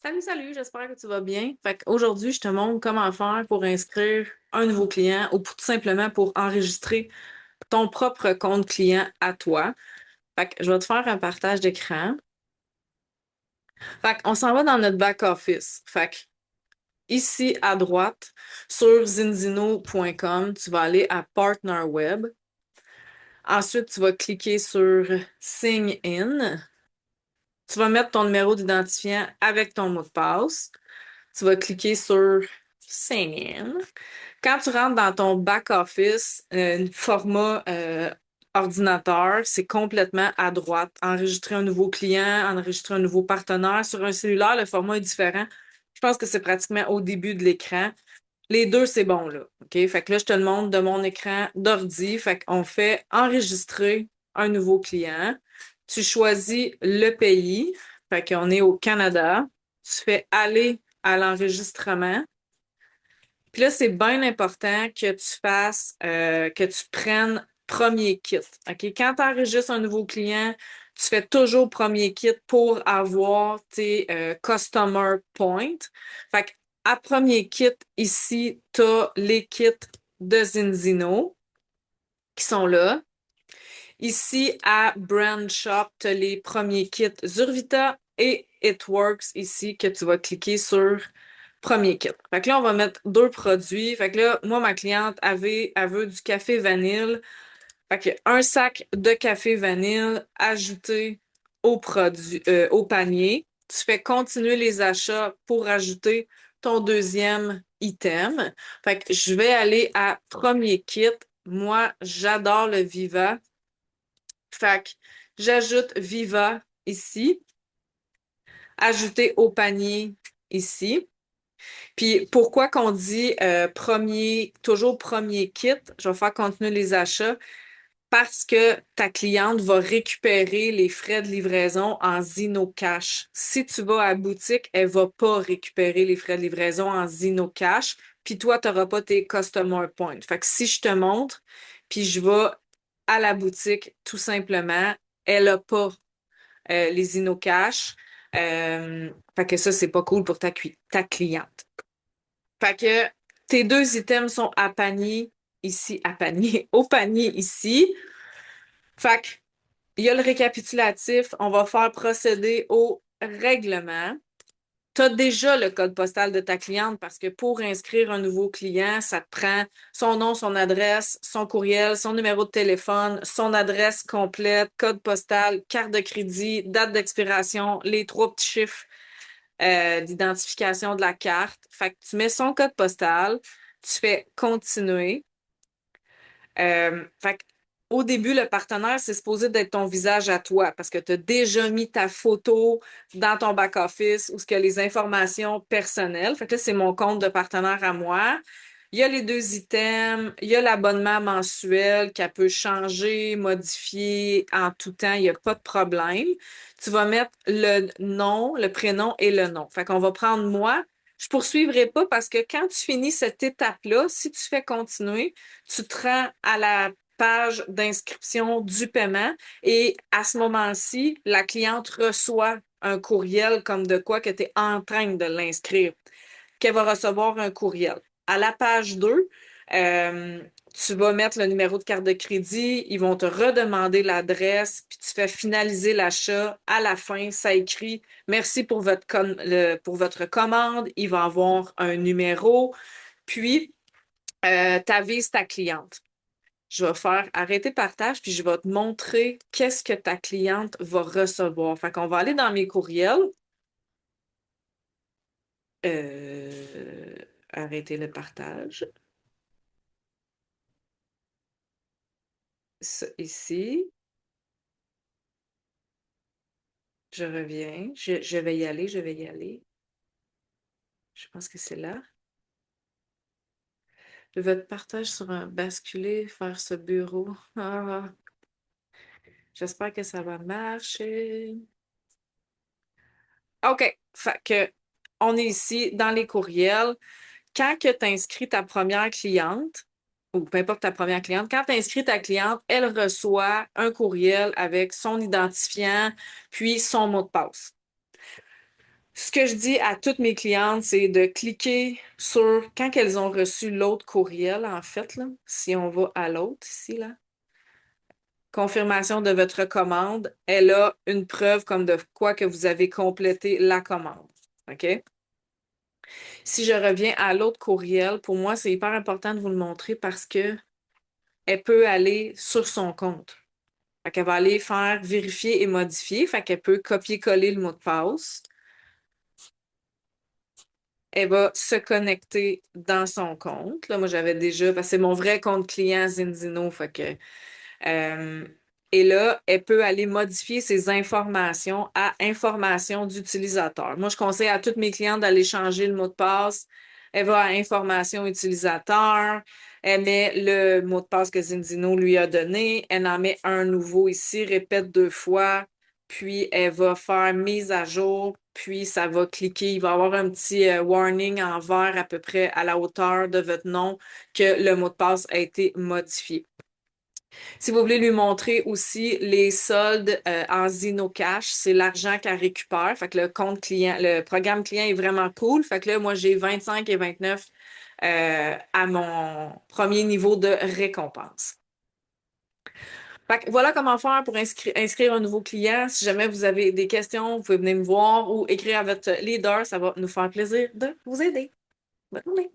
Salut, salut, j'espère que tu vas bien. Fait qu'aujourd'hui, je te montre comment faire pour inscrire un nouveau client ou tout simplement pour enregistrer ton propre compte client à toi. Fait que je vais te faire un partage d'écran. Fait qu'on s'en va dans notre back-office. Fait que ici à droite, sur zinzino.com, tu vas aller à Partner Web. Ensuite, tu vas cliquer sur Sign In. Tu vas mettre ton numéro d'identifiant avec ton mot de passe. Tu vas cliquer sur Sign In. Quand tu rentres dans ton back-office, format ordinateur, c'est complètement à droite. Enregistrer un nouveau client, enregistrer un nouveau partenaire. Sur un cellulaire, le format est différent. Je pense que c'est pratiquement au début de l'écran. Les deux, c'est bon, là. OK? Fait que là, je te le montre de mon écran d'ordi. Fait qu'on fait enregistrer un nouveau client. Tu choisis le pays. Fait qu'on est au Canada. Tu fais aller à l'enregistrement. Puis là, c'est bien important que tu fasses, que tu prennes premier kit. OK? Quand tu enregistres un nouveau client, tu fais toujours premier kit pour avoir tes customer points. Fait que à premier kit, ici, tu as les kits de Zinzino qui sont là. Ici, à Brand Shop, tu as les premiers kits Zurvita et It Works ici que tu vas cliquer sur premier kit. Fait que là, on va mettre deux produits. Fait que là, moi, ma cliente elle veut du café vanille. Fait que un sac de café vanille ajouté au produit, au panier. Tu fais continuer les achats pour ajouter ton deuxième item. Fait que je vais aller à premier kit. Moi, j'adore le Viva. Fait que j'ajoute Viva ici, ajouter au panier ici. Puis pourquoi qu'on dit toujours premier kit, je vais faire continuer les achats, parce que ta cliente va récupérer les frais de livraison en Zino-Cash. Si tu vas à la boutique, elle va pas récupérer les frais de livraison en Zino-Cash, puis toi, tu n'auras pas tes customer points. Fait que si je te montre, puis je vais à la boutique, tout simplement, elle a pas les Zino-Cash. Fait que ça, c'est pas cool pour ta cliente. Fait que tes deux items sont à panier ici, à panier, au panier ici. Fait que il y a le récapitulatif. On va faire procéder au règlement. Tu as déjà le code postal de ta cliente parce que pour inscrire un nouveau client, ça te prend son nom, son adresse, son courriel, son numéro de téléphone, son adresse complète, code postal, carte de crédit, date d'expiration, les trois petits chiffres d'identification de la carte. Fait que tu mets son code postal, tu fais continuer. Fait que, au début, le partenaire, c'est supposé d'être ton visage à toi parce que tu as déjà mis ta photo dans ton back-office ou ce que les informations personnelles. Fait que là, c'est mon compte de partenaire à moi. Il y a les deux items, il y a l'abonnement mensuel qu'elle peut changer, modifier en tout temps, il n'y a pas de problème. Tu vas mettre le nom, le prénom et le nom. Fait qu'on va prendre moi. Je poursuivrai pas parce que quand tu finis cette étape-là, si tu fais continuer, tu te rends à la page d'inscription du paiement et à ce moment-ci, la cliente reçoit un courriel comme de quoi que tu es en train de l'inscrire, qu'elle va recevoir un courriel. À la page 2, euh, tu vas mettre le numéro de carte de crédit, ils vont te redemander l'adresse, puis tu fais finaliser l'achat. À la fin, ça écrit merci pour pour votre commande. Il va avoir un numéro, puis tu avises ta cliente. Je vais faire arrêter partage, puis je vais te montrer qu'est-ce que ta cliente va recevoir. Fait qu'on va aller dans mes courriels. Euh, Arrêter le partage. Ça, ici. Je reviens. Je vais y aller, je vais y aller. Je pense que c'est là. Votre partage sera basculé vers ce bureau. Ah, j'espère que ça va marcher. OK. Fait que on est ici dans les courriels. Quand que tu inscris ta première cliente, ou peu importe ta première cliente, quand tu inscris ta cliente, elle reçoit un courriel avec son identifiant, puis son mot de passe. Ce que je dis à toutes mes clientes, c'est de cliquer sur quand elles ont reçu l'autre courriel, en fait, là, si on va à l'autre ici, là, confirmation de votre commande, elle a une preuve comme de quoi que vous avez complété la commande. OK? Si je reviens à l'autre courriel, pour moi, c'est hyper important de vous le montrer parce que elle peut aller sur son compte. Fait qu'elle va aller faire vérifier et modifier. Fait qu'elle peut copier-coller le mot de passe. Elle va se connecter dans son compte. Là, moi, j'avais déjà, parce que c'est mon vrai compte client Zinzino. Fait que Euh, et là, elle peut aller modifier ses informations à information d'utilisateur. Moi, je conseille à toutes mes clientes d'aller changer le mot de passe. Elle va à information utilisateur. Elle met le mot de passe que Zinzino lui a donné. Elle en met un nouveau ici, répète 2 fois. Puis, elle va faire mise à jour. Puis, ça va cliquer. Il va y avoir un petit warning en vert à peu près à la hauteur de votre nom que le mot de passe a été modifié. Si vous voulez lui montrer aussi les soldes en Zinocash, c'est l'argent qu'elle récupère. Fait que le compte client, le programme client est vraiment cool. Fait que là, moi, j'ai 25 et 29 à mon premier niveau de récompense. Fait que voilà comment faire pour inscrire un nouveau client. Si jamais vous avez des questions, vous pouvez venir me voir ou écrire à votre leader. Ça va nous faire plaisir de vous aider. Bonne journée.